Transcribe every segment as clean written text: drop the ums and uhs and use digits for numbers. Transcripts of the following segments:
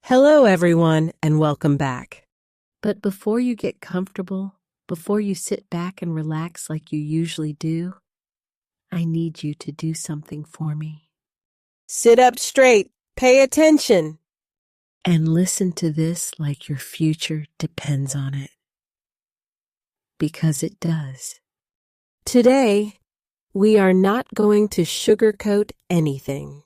Hello, everyone, and welcome back. But before you get comfortable, before you sit back and relax like you usually do, I need you to do something for me. Sit up straight, pay attention, and listen to this like your future depends on it. Because it does. Today, we are not going to sugarcoat anything.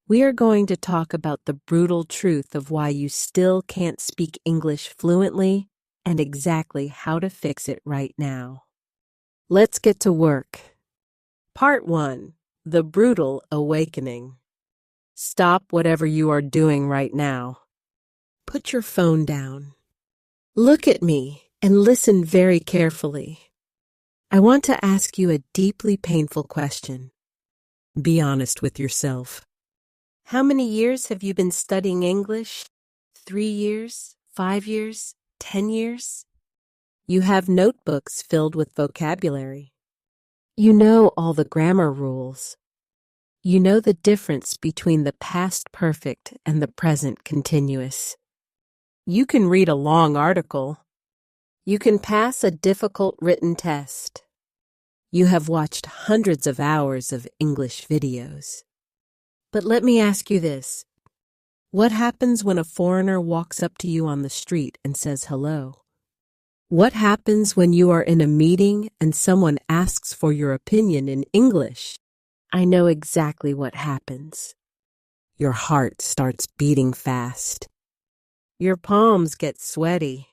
We are going to talk about the brutal truth of why you still can't speak English fluently and exactly how to fix it right now. Let's get to work. Part 1. The Brutal Awakening. Stop whatever you are doing right now. Put your phone down. Look at me and listen very carefully. I want to ask you a deeply painful question. Be honest with yourself. How many years have you been studying English? 3 years? 5 years? 10 years? You have notebooks filled with vocabulary. You know all the grammar rules. You know the difference between the past perfect and the present continuous. You can read a long article. You can pass a difficult written test. You have watched hundreds of hours of English videos. But let me ask you this. What happens when a foreigner walks up to you on the street and says hello? What happens when you are in a meeting and someone asks for your opinion in English? I know exactly what happens. Your heart starts beating fast. Your palms get sweaty.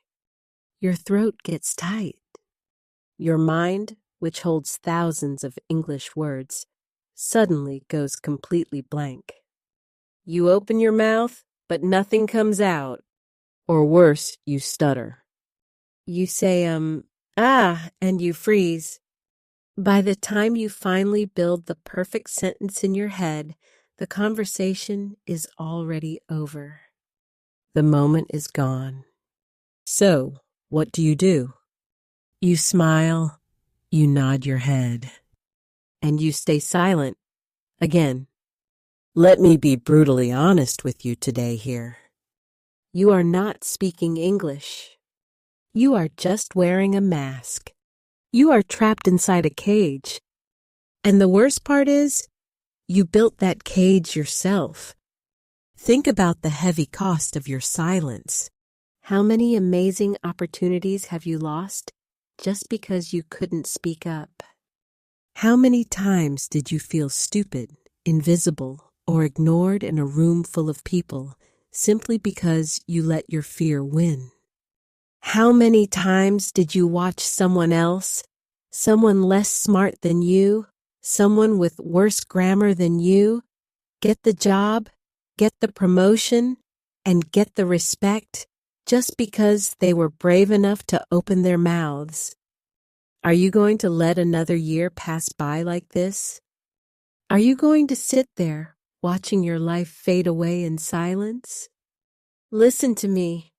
Your throat gets tight. Your mind, which holds thousands of English words, suddenly goes completely blank. You open your mouth, but nothing comes out. Or worse, you stutter. You say, and you freeze. By the time you finally build the perfect sentence in your head, the conversation is already over. The moment is gone. So, what do? You smile, you nod your head, and you stay silent. Again, let me be brutally honest with you today here. You are not speaking English. You are just wearing a mask. You are trapped inside a cage. And the worst part is, you built that cage yourself. Think about the heavy cost of your silence. How many amazing opportunities have you lost just because you couldn't speak up? How many times did you feel stupid, invisible, or ignored in a room full of people simply because you let your fear win? How many times did you watch someone else, someone less smart than you, someone with worse grammar than you, get the job, get the promotion, and get the respect just because they were brave enough to open their mouths? Are you going to let another year pass by like this? Are you going to sit there watching your life fade away in silence? Listen to me.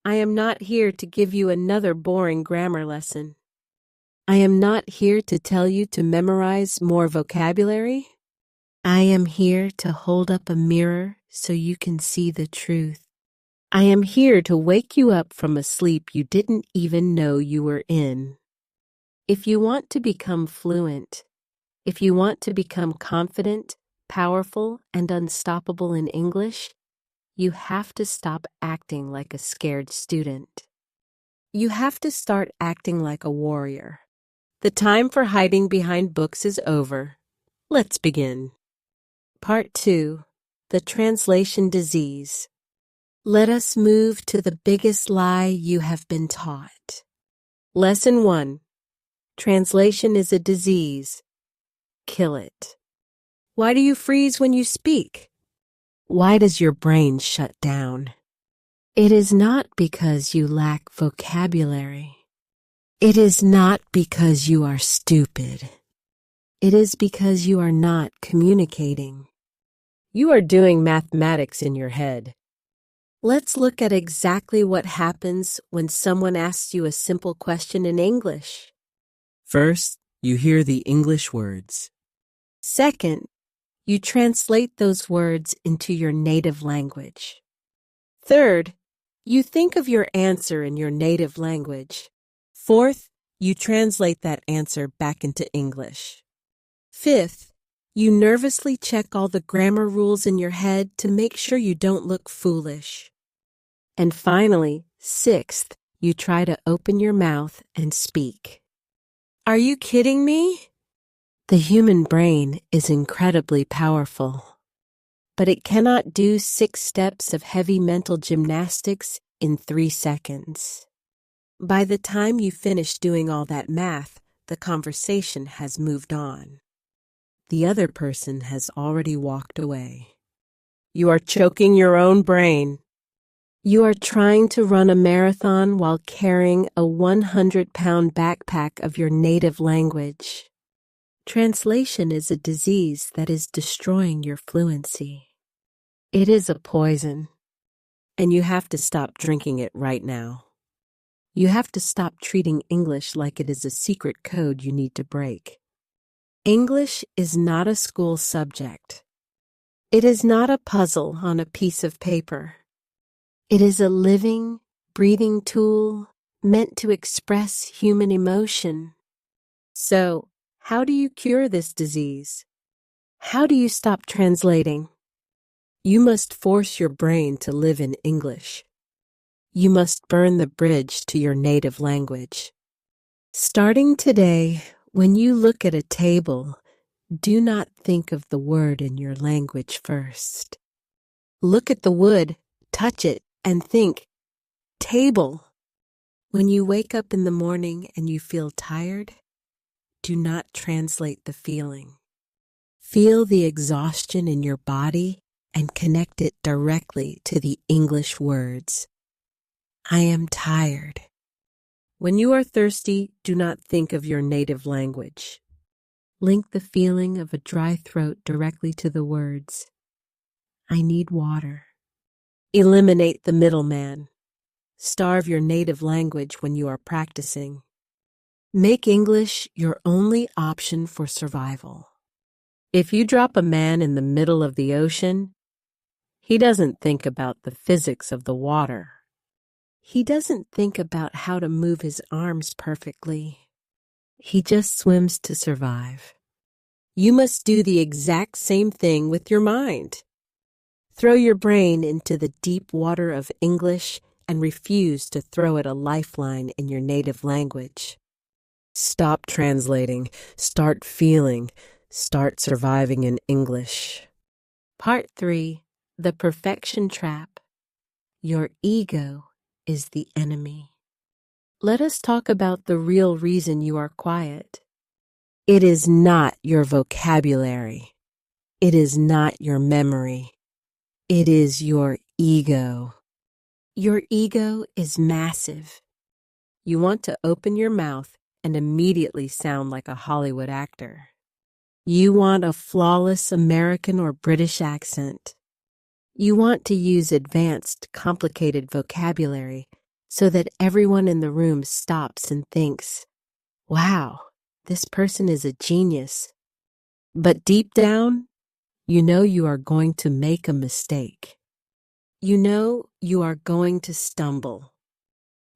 I am not here to give you another boring grammar lesson. I am not here to tell you to memorize more vocabulary. I am here to hold up a mirror so you can see the truth. I am here to wake you up from a sleep you didn't even know you were in. If you want to become fluent, if you want to become confident, powerful, and unstoppable in English, you have to stop acting like a scared student. You have to start acting like a warrior. The time for hiding behind books is over. Let's begin. Part 2. The Translation Disease. Let us move to the biggest lie you have been taught. Lesson 1. Translation is a disease. Kill it. Why do you freeze when you speak? Why does your brain shut down? It is not because you lack vocabulary. It is not because you are stupid. It is because you are not communicating. You are doing mathematics in your head. Let's look at exactly what happens when someone asks you a simple question in English. First, you hear the English words. Second, you translate those words into your native language. Third, you think of your answer in your native language. Fourth, you translate that answer back into English. Fifth, you nervously check all the grammar rules in your head to make sure you don't look foolish. And finally, sixth, you try to open your mouth and speak. Are you kidding me? The human brain is incredibly powerful, but it cannot do 6 steps of heavy mental gymnastics in 3 seconds. By the time you finish doing all that math, the conversation has moved on. The other person has already walked away. You are choking your own brain. You are trying to run a marathon while carrying a 100-pound backpack of your native language. Translation is a disease that is destroying your fluency. It is a poison, and you have to stop drinking it right now. You have to stop treating English like it is a secret code you need to break. English is not a school subject. It is not a puzzle on a piece of paper. It is a living, breathing tool meant to express human emotion. So, how do you cure this disease? How do you stop translating? You must force your brain to live in English. You must burn the bridge to your native language. Starting today, when you look at a table, do not think of the word in your language first. Look at the wood, touch it, and think, table. When you wake up in the morning and you feel tired, do not translate the feeling. Feel the exhaustion in your body and connect it directly to the English words. I am tired. When you are thirsty, do not think of your native language. Link the feeling of a dry throat directly to the words. I need water. Eliminate the middleman. Starve your native language when you are practicing. Make English your only option for survival. If you drop a man in the middle of the ocean, he doesn't think about the physics of the water. He doesn't think about how to move his arms perfectly. He just swims to survive. You must do the exact same thing with your mind. Throw your brain into the deep water of English and refuse to throw it a lifeline in your native language. Stop translating, start feeling, start surviving in English. Part 3, The Perfection Trap. Your ego is the enemy. Let us talk about the real reason you are quiet. It is not your vocabulary. It is not your memory. It is your ego. Your ego is massive. You want to open your mouth and immediately sound like a Hollywood actor. You want a flawless American or British accent. You want to use advanced, complicated vocabulary so that everyone in the room stops and thinks, wow, this person is a genius. But deep down, you know you are going to make a mistake. You know you are going to stumble.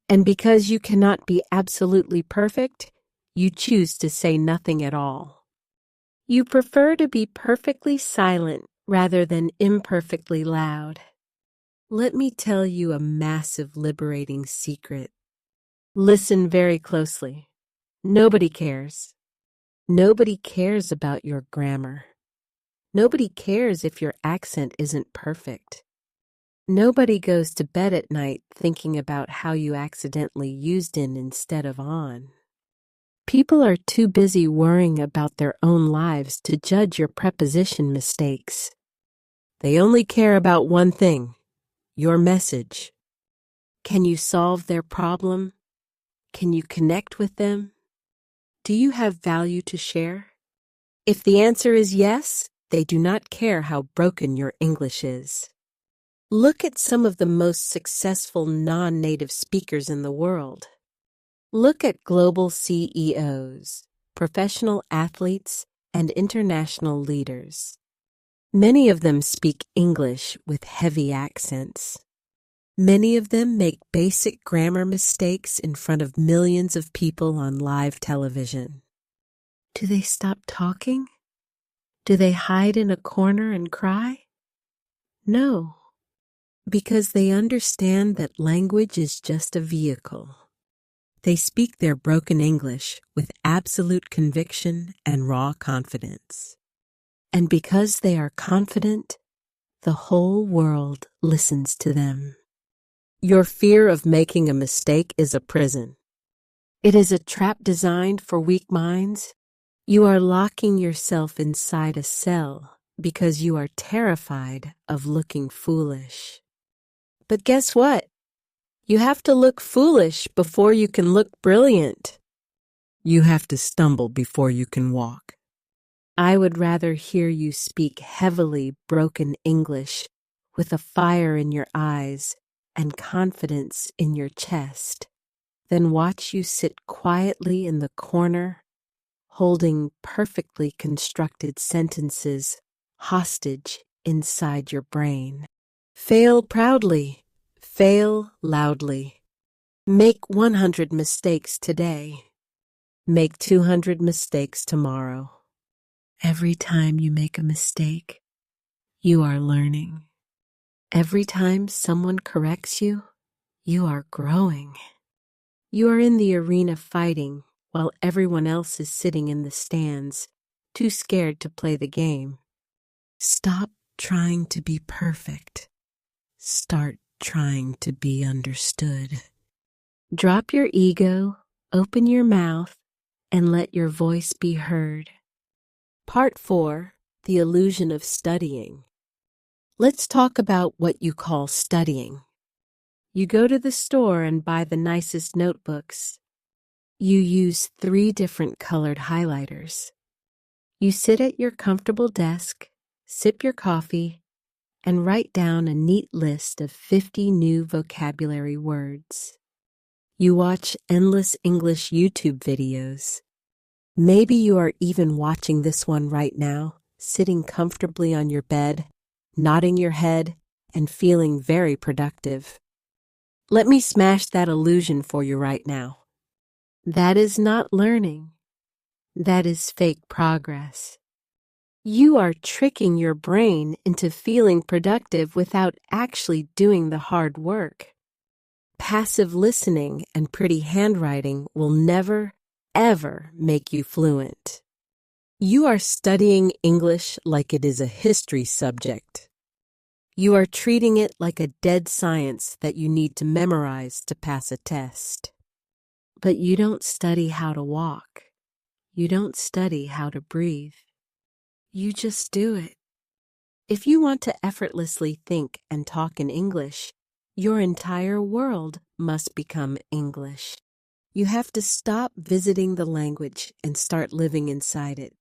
And because you cannot be absolutely perfect, you choose to say nothing at all. You prefer to be perfectly silent rather than imperfectly loud. Let me tell you a massive liberating secret. Listen very closely. Nobody cares. Nobody cares about your grammar. Nobody cares if your accent isn't perfect. Nobody goes to bed at night thinking about how you accidentally used in instead of on. People are too busy worrying about their own lives to judge your preposition mistakes. They only care about one thing, your message. Can you solve their problem? Can you connect with them? Do you have value to share? If the answer is yes, they do not care how broken your English is. Look at some of the most successful non-native speakers in the world. Look at global CEOs, professional athletes, and international leaders. Many of them speak English with heavy accents. Many of them make basic grammar mistakes in front of millions of people on live television. Do they stop talking? Do they hide in a corner and cry? No, because they understand that language is just a vehicle. They speak their broken English with absolute conviction and raw confidence. And because they are confident, the whole world listens to them. Your fear of making a mistake is a prison. It is a trap designed for weak minds. You are locking yourself inside a cell because you are terrified of looking foolish. But guess what? You have to look foolish before you can look brilliant. You have to stumble before you can walk. I would rather hear you speak heavily broken English with a fire in your eyes and confidence in your chest than watch you sit quietly in the corner, holding perfectly constructed sentences hostage inside your brain. Fail proudly, fail loudly. Make 100 mistakes today. Make 200 mistakes tomorrow. Every time you make a mistake, you are learning. Every time someone corrects you, you are growing. You are in the arena fighting while everyone else is sitting in the stands, too scared to play the game. Stop trying to be perfect. Start trying to be understood. Drop your ego, open your mouth, and let your voice be heard. Part 4, the illusion of studying. Let's talk about what you call studying. You go to the store and buy the nicest notebooks. You use 3 different colored highlighters. You sit at your comfortable desk, sip your coffee, and write down a neat list of 50 new vocabulary words. You watch endless English YouTube videos. Maybe you are even watching this one right now, sitting comfortably on your bed, nodding your head, and feeling very productive. Let me smash that illusion for you right now. That is not learning. That is fake progress. You are tricking your brain into feeling productive without actually doing the hard work. Passive listening and pretty handwriting will never, ever make you fluent. You are studying English like it is a history subject. You are treating it like a dead science that you need to memorize to pass a test. But you don't study how to walk. You don't study how to breathe. You just do it. If you want to effortlessly think and talk in English, your entire world must become English. You have to stop visiting the language and start living inside it.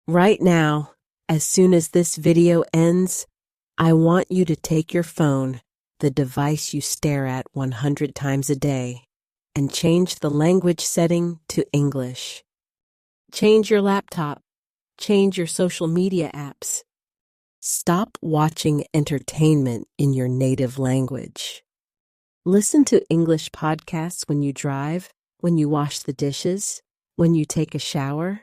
Right now, as soon as this video ends, I want you to take your phone, the device you stare at 100 times a day, and change the language setting to English. Change your laptop. Change your social media apps. Stop watching entertainment in your native language. Listen to English podcasts when you drive, when you wash the dishes, when you take a shower.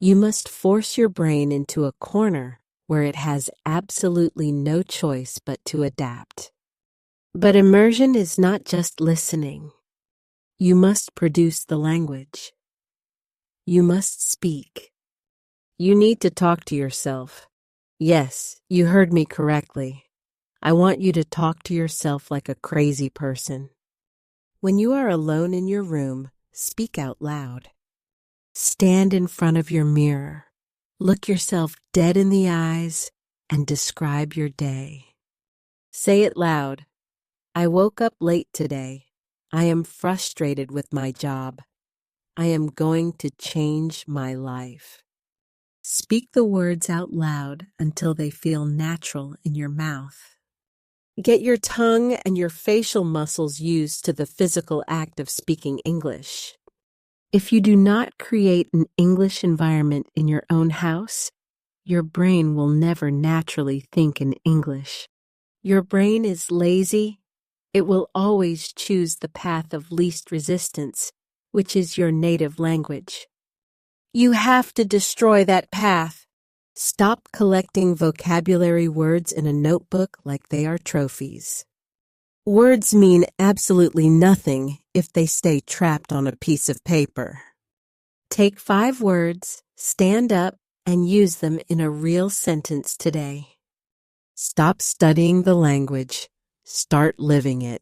You must force your brain into a corner where it has absolutely no choice but to adapt. But immersion is not just listening. You must produce the language. You must speak. You need to talk to yourself. Yes, you heard me correctly. I want you to talk to yourself like a crazy person. When you are alone in your room, speak out loud. Stand in front of your mirror. Look yourself dead in the eyes and describe your day. Say it loud. I woke up late today. I am frustrated with my job. I am going to change my life. Speak the words out loud until they feel natural in your mouth. Get your tongue and your facial muscles used to the physical act of speaking English. If you do not create an English environment in your own house, your brain will never naturally think in English. Your brain is lazy, It will always choose the path of least resistance, which is your native language. You have to destroy that path. Stop collecting vocabulary words in a notebook like they are trophies. Words mean absolutely nothing if they stay trapped on a piece of paper. Take 5 words, stand up, and use them in a real sentence today. Stop studying the language. Start living it.